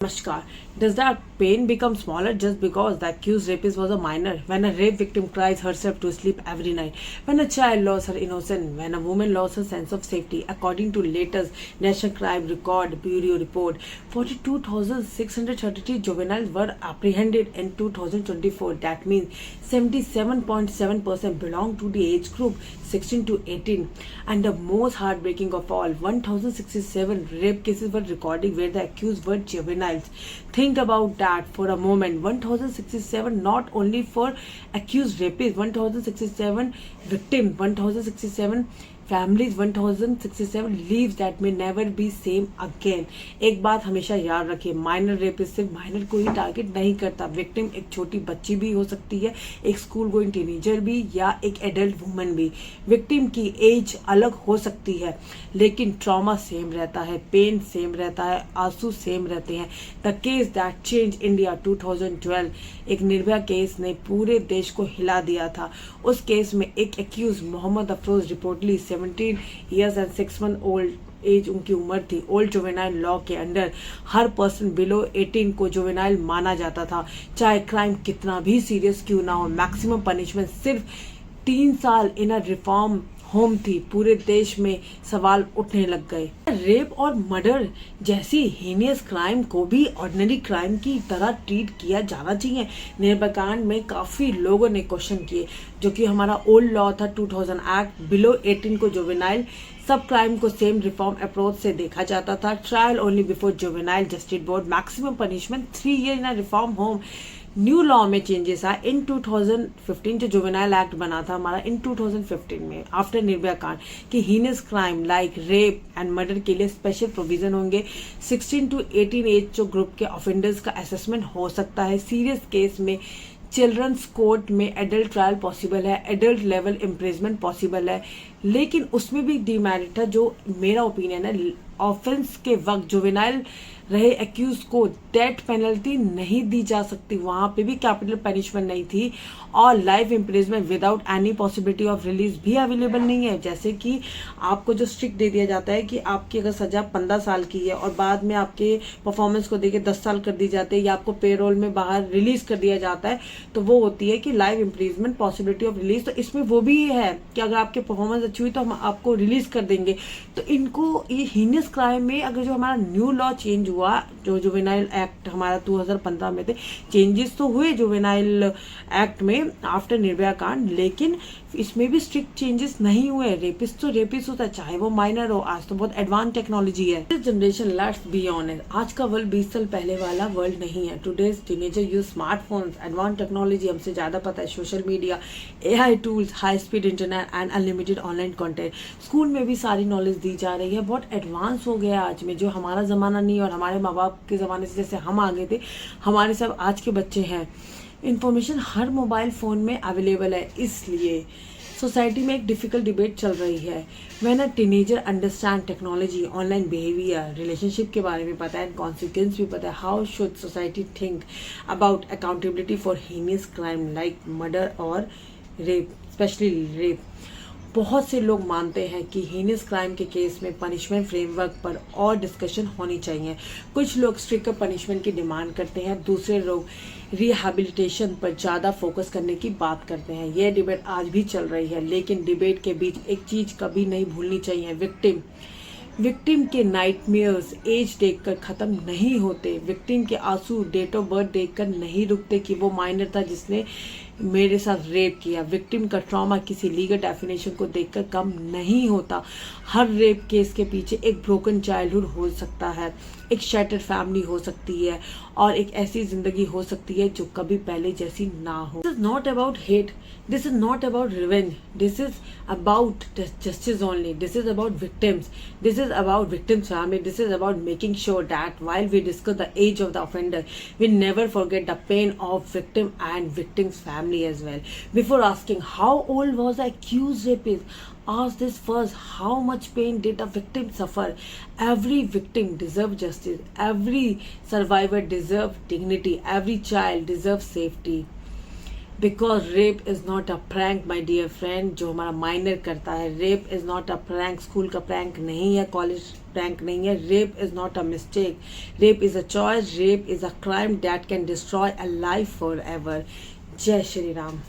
Namaskar. Does that pain become smaller just because the accused rapist was a minor? When a rape victim cries herself to sleep every night, when a child lost her innocence, when a woman lost her sense of safety, according to latest National Crime Record Bureau report, 42,633 juveniles were apprehended in 2024. That means 77.7% belong to the age group 16 to 18. And the most heartbreaking of all, 1,067 rape cases were recorded where the accused were juveniles. Think about that for a moment. 1067 not only for accused rapists, 1067 victims, 1067 families, 1067 lives that may never be same again. एक बात हमेशा याद रखिए, minor rapist सिर्फ minor को ही target नहीं करता. Victim एक छोटी बच्ची भी हो सकती है, एक स्कूल गोइंग टीनेजर भी, या एक एडल्ट वुमन भी. विक्टिम की एज अलग हो सकती है लेकिन ट्रॉमा सेम रहता है, पेन सेम रहता है, आंसू सेम रहते हैं. The case that change India 2012, एक निर्भया केस ने पूरे देश को हिला दिया था. उस केस में एक accused Mohammed Afroz reportedly 17 years and 6 months old age उनकी उम्र थी. ओल्ड जुवेनाइल लॉ के अंडर हर पर्सन बिलो 18 को जुवेनाइल माना जाता था, चाहे क्राइम कितना भी सीरियस क्यों ना हो. मैक्सिमम पनिशमेंट सिर्फ 3 साल इन अ रिफॉर्म होम थी. पूरे देश में सवाल उठने लग गए. रेप और मर्डर जैसी हीनियस क्राइम को भी ऑर्डिनरी क्राइम की तरह ट्रीट किया जाना चाहिए. निर्भया कांड में काफी लोगों ने क्वेश्चन किए, जो कि हमारा ओल्ड लॉ था 2000 एक्ट, बिलो 18 को जुवेनाइल सब क्राइम को सेम रिफॉर्म अप्रोच से देखा जाता था. Trial only before juvenile justice board, maximum punishment 3 years इन अ रिफॉर्म होम. न्यू लॉ में चेंजेस आए इन 2015. जो जुवेनाइल एक्ट बना था हमारा इन 2015 में आफ्टर निर्भया कांड, कि heinous crime like rape and murder के लिए स्पेशल प्रोविजन होंगे. 16 to 18 एज जो ग्रुप के ऑफेंडर्स का असेसमेंट हो सकता है. सीरियस केस में चिल्ड्रंस कोर्ट में एडल्ट ट्रायल पॉसिबल है, एडल्ट लेवल इम्प्रिजमेंट पॉसिबल है, लेकिन उसमें भी डिमेरिट था. जो मेरा ओपिनियन है, ऑफेंस के वक्त जुवेनाइल रहे एक्यूज को डेथ पेनल्टी नहीं दी जा सकती. वहां पे भी कैपिटल पनिशमेंट नहीं थी और life imprisonment without any possibility of release भी अवेलेबल नहीं है. जैसे कि आपको जो स्ट्रिक्ट दे दिया जाता है कि आपकी अगर सजा 15 साल की है और बाद में आपके परफॉर्मेंस को देके 10 साल कर दी जाती है या आपको पेरोल में बाहर रिलीज कर दिया जाता है, तो वो होती है कि life imprisonment possibility of release. तो इसमें वो भी है कि अगर आपकी परफॉर्मेंस अच्छी हुई तो हम आपको रिलीज कर देंगे. तो इनको ये हीनियस क्राइम में अगर जो हमारा न्यू लॉ चेंज हुआ, जो जुवेनाइल एक्ट हमारा 2015 में थे, चेंजेस तो हुए जुवेनाइल एक्ट में आफ्टर निर्भया कांड, लेकिन इसमें भी स्ट्रिक्ट चेंजेस नहीं हुए. रेपिस्ट तो रेपिस्ट होता है, चाहे वो माइनर हो. आज तो बहुत एडवांस टेक्नोलॉजी है. This generation, let's be honest, आज का वर्ल्ड 20 साल पहले वाला वर्ल्ड नहीं है. Today's teenager use smartphones, advance technology हमसे ज्यादा पता है, social media, AI tools, high speed internet and unlimited online content. School में भी सारी नॉलेज दी जा रही है, बहुत एडवांस हो गया आज में, जो हमारा जमाना नहीं. और हमारे माँ बाप के जमाने से जैसे हम आगे थे, हमारे सब आज के बच्चे हैं. इंफॉर्मेशन हर मोबाइल फ़ोन में अवेलेबल है. इसलिए सोसाइटी में एक डिफिकल्ट डिबेट चल रही है. When a teenager understand technology, online behaviour, relationship के बारे में पता है, कॉन्सिक्वेंस भी पता है, how should society think about accountability for heinous crime like murder और रेप, स्पेशली रेप. बहुत से लोग मानते हैं कि हीनियस क्राइम के केस में पनिशमेंट फ्रेमवर्क पर और डिस्कशन होनी चाहिए. कुछ लोग स्ट्रिक्टर पनिशमेंट की डिमांड करते हैं, दूसरे लोग रिहैबिलिटेशन पर ज़्यादा फोकस करने की बात करते हैं. यह डिबेट आज भी चल रही है, लेकिन डिबेट के बीच एक चीज़ कभी नहीं भूलनी चाहिए. विक्टिम के नाइटमेयर्स एज देखकर ख़त्म नहीं होते. विक्टिम के आंसू डेट ऑफ बर्थ देखकर नहीं रुकते कि वो माइनर था जिसने मेरे साथ रेप किया. विक्टिम का ट्रॉमा किसी लीगल डेफिनेशन को देखकर कम नहीं होता. हर रेप केस के पीछे एक ब्रोकन चाइल्डहुड हो सकता है, एक शैटर्ड फैमिली हो सकती है और एक ऐसी जिंदगी हो सकती है जो कभी पहले जैसी ना हो. This is not about hate, this is not about revenge, this is about justice only. This is about victims, this is about victims family, this is about making sure that while we discuss the age of the offender, we never forget the pain of victim and victim's family as well. Before asking how old was the accused rapist, ask this first: how much pain did the victim suffer? Every victim deserves justice, every survivor deserves dignity, every child deserves safety. Because rape is not a prank my dear friend. जो हमारा minor करता है, rape is not a prank. School का prank नहीं है, college prank नहीं है. Rape is not a mistake. Rape is a choice. Rape is a crime that can destroy a life forever. जय श्री राम.